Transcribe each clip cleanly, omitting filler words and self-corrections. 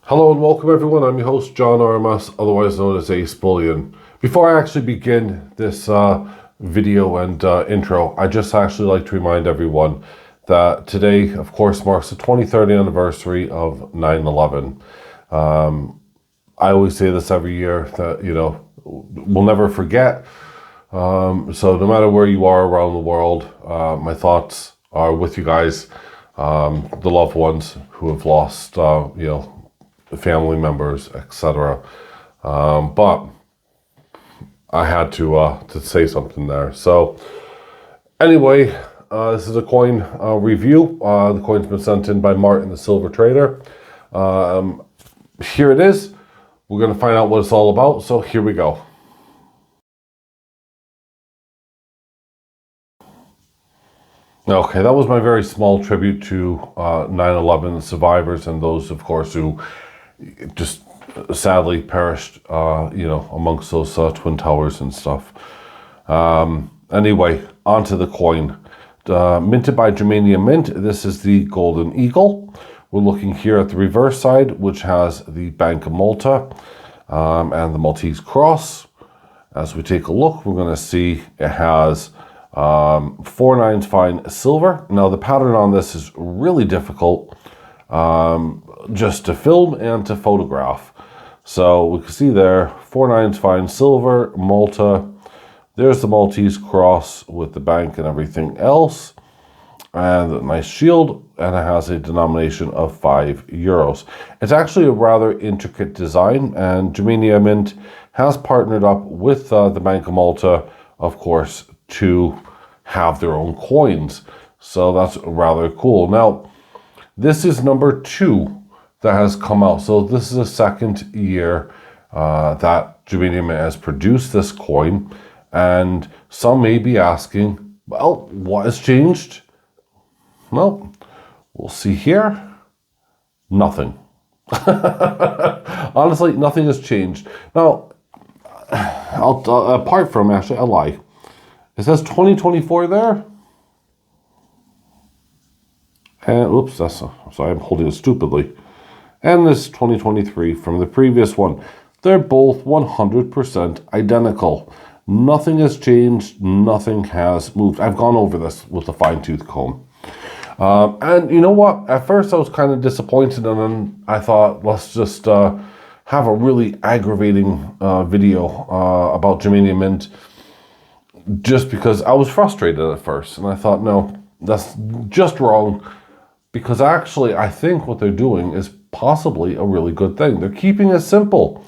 Hello and welcome everyone, I'm your host John RMS, otherwise known as AceBullion. Before I actually begin this video and intro, I just actually like to remind everyone that today, of course, marks the 23rd anniversary of 9/11. I always say this every year that, we'll never forget. So no matter where you are around the world, my thoughts are with you guys, the loved ones who have lost, family members, etc. But I had to say something there. So anyway, this is a coin review. The coin's been sent in by Martin, the silver trader. Here it is. We're going to find out what it's all about. So here we go. Okay, that was my very small tribute to 9/11 survivors and those, of course, who just sadly perished, amongst those Twin Towers and stuff. Anyway, onto the coin. Minted by Germania Mint. This is the Golden Eagle. We're looking here at the reverse side, which has the Bank of Malta and the Maltese cross. As we take a look, we're going to see it has 4 nines fine silver. Now the pattern on this is really difficult just to film and to photograph. So we can see there 4 nines fine silver, Malta. There's the Maltese cross with the bank and everything else, and a nice shield, and it has a denomination of €5. It's actually a rather intricate design, and Germania Mint has partnered up with the Bank of Malta, of course, to have their own coins. So that's rather cool. Now, this is number 2 that has come out. So this is the second year that Germania Mint has produced this coin. And some may be asking, well, what has changed? Well, we'll see here. Nothing. Honestly, nothing has changed. Now, apart from, actually, I lie. It says 2024 there. And, oops, sorry, I'm holding it stupidly. And this 2023 from the previous one. They're both 100% identical. Nothing has changed. Nothing has moved. I've gone over this with a fine-tooth comb. And you know what? At first I was kind of disappointed, and then I thought, let's just have a really aggravating video about Germania Mint, just because I was frustrated at first. And I thought, no, that's just wrong. Because actually, I think what they're doing is possibly a really good thing. They're keeping it simple.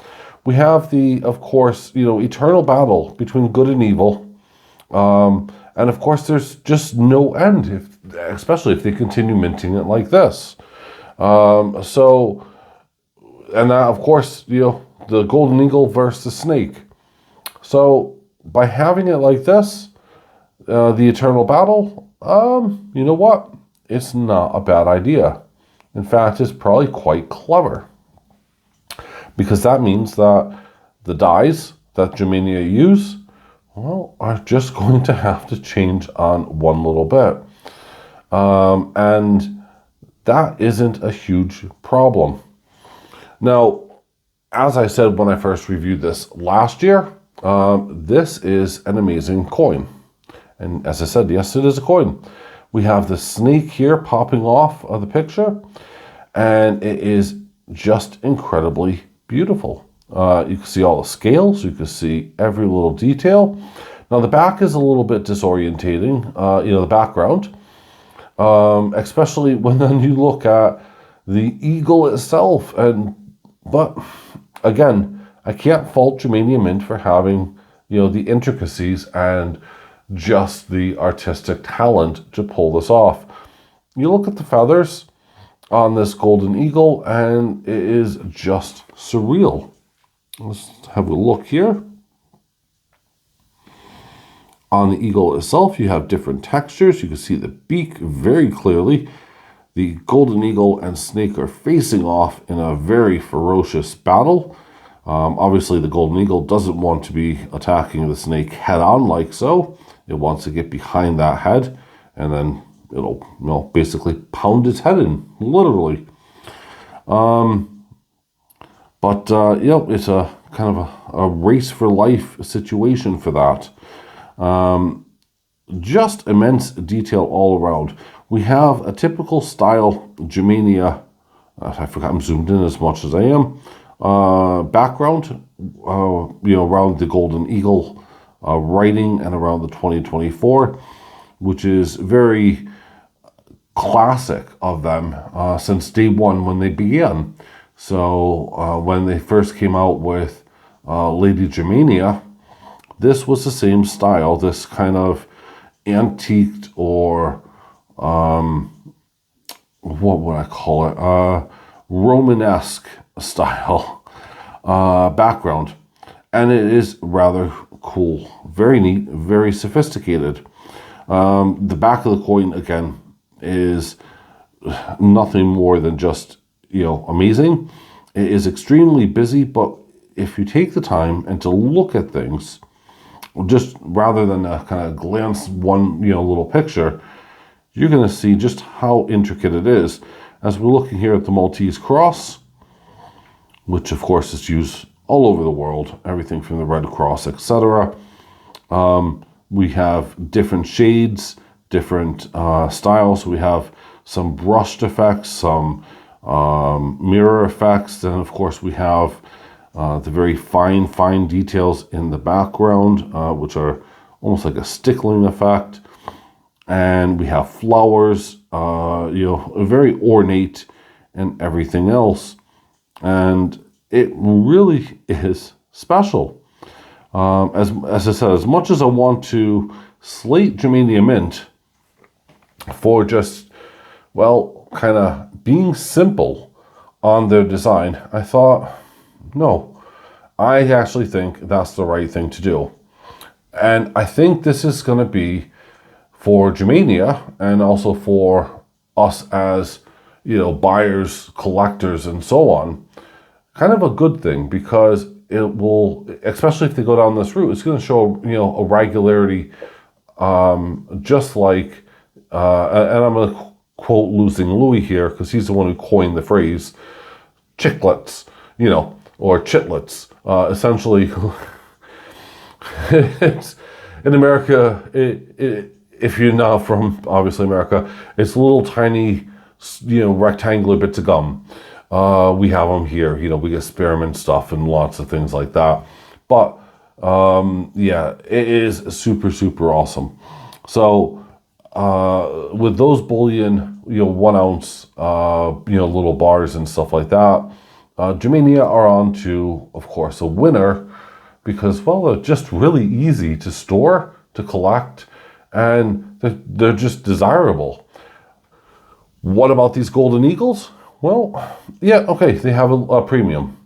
We have the, of course, eternal battle between good and evil. And of course, there's just no end, especially if they continue minting it like this. And that, of course, the Golden Eagle versus the Snake. So by having it like this, the eternal battle, you know what? It's not a bad idea. In fact, it's probably quite clever. Because that means that the dies that Germania use, well, are just going to have to change on one little bit. And that isn't a huge problem. Now, as I said when I first reviewed this last year, this is an amazing coin. And as I said, yes, it is a coin. We have the snake here popping off of the picture, and it is just incredibly beautiful. You can see all the scales, you can see every little detail. Now the back is a little bit disorientating, the background, especially when then you look at the eagle itself. But again, I can't fault Germania Mint for having, the intricacies and just the artistic talent to pull this off. You look at the feathers on this Golden Eagle, and it is just surreal. Let's have a look here. On the eagle itself, you have different textures. You can see the beak very clearly. The Golden Eagle and snake are facing off in a very ferocious battle. Obviously, the Golden Eagle doesn't want to be attacking the snake head-on like so. It wants to get behind that head, and then it'll basically pound its head in, literally. But, you know, it's a kind of a race for life situation for that. Just immense detail all around. We have a typical style Germania, I forgot I'm zoomed in as much as I am, background, you know, around the Golden Eagle writing and around the 2024, which is very classic of them since day one when they began. So when they first came out with Lady Germania, this was the same style, this kind of antiqued or what would I call it? Romanesque style background. And it is rather cool, very neat, very sophisticated. The back of the coin, again, is nothing more than just, you know, amazing. It is extremely busy, but if you take the time and to look at things, just rather than a kind of glance one, you know, little picture, you're going to see just how intricate it is. As we're looking here at the Maltese cross, which of course is used all over the world, everything from the Red Cross, etc. We have different shades, different styles. We have some brushed effects, some mirror effects. Then of course we have the very fine details in the background, which are almost like a stickling effect. And we have flowers, you know, very ornate and everything else. And it really is special. As I said, as much as I want to slate Germania Mint for just, well, kind of being simple on their design, I thought, no, I actually think that's the right thing to do. And I think this is going to be, for Germania and also for us as, you know, buyers, collectors, and so on, kind of a good thing, because it will, especially if they go down this route, it's going to show, you know, a regularity, just like, and I'm going to quote Losing Louis here, because he's the one who coined the phrase, chiclets, you know, or chitlets. Essentially, it's, in America, if you're not from, obviously, America, it's little tiny, you know, rectangular bits of gum. We have them here, you know, we get spearmint stuff and lots of things like that. But, yeah, it is super awesome. So, with those bullion, you know, 1 ounce, you know, little bars and stuff like that, Germania are on to, of course, a winner, because, well, they're just really easy to store, to collect, and they're just desirable. What about these Golden Eagles? Well, yeah, okay, they have a premium.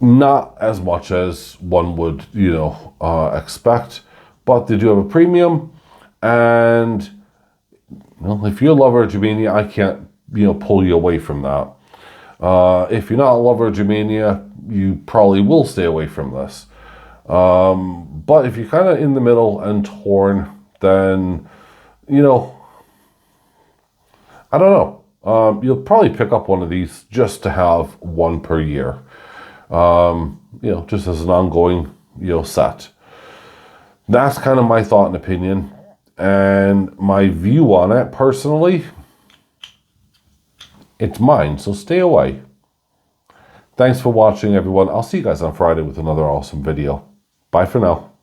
Not as much as one would, you know, expect, but they do have a premium. And, well, if you're a lover of Germania, I can't, you know, pull you away from that. If you're not a lover of Germania, you probably will stay away from this. But if you're kind of in the middle and torn, then, you know, I don't know. You'll probably pick up one of these just to have one per year. You know, just as an ongoing, you know, set. That's kind of my thought and opinion. And my view on it, personally, it's mine, so stay away. Thanks for watching, everyone. I'll see you guys on Friday with another awesome video. Bye for now.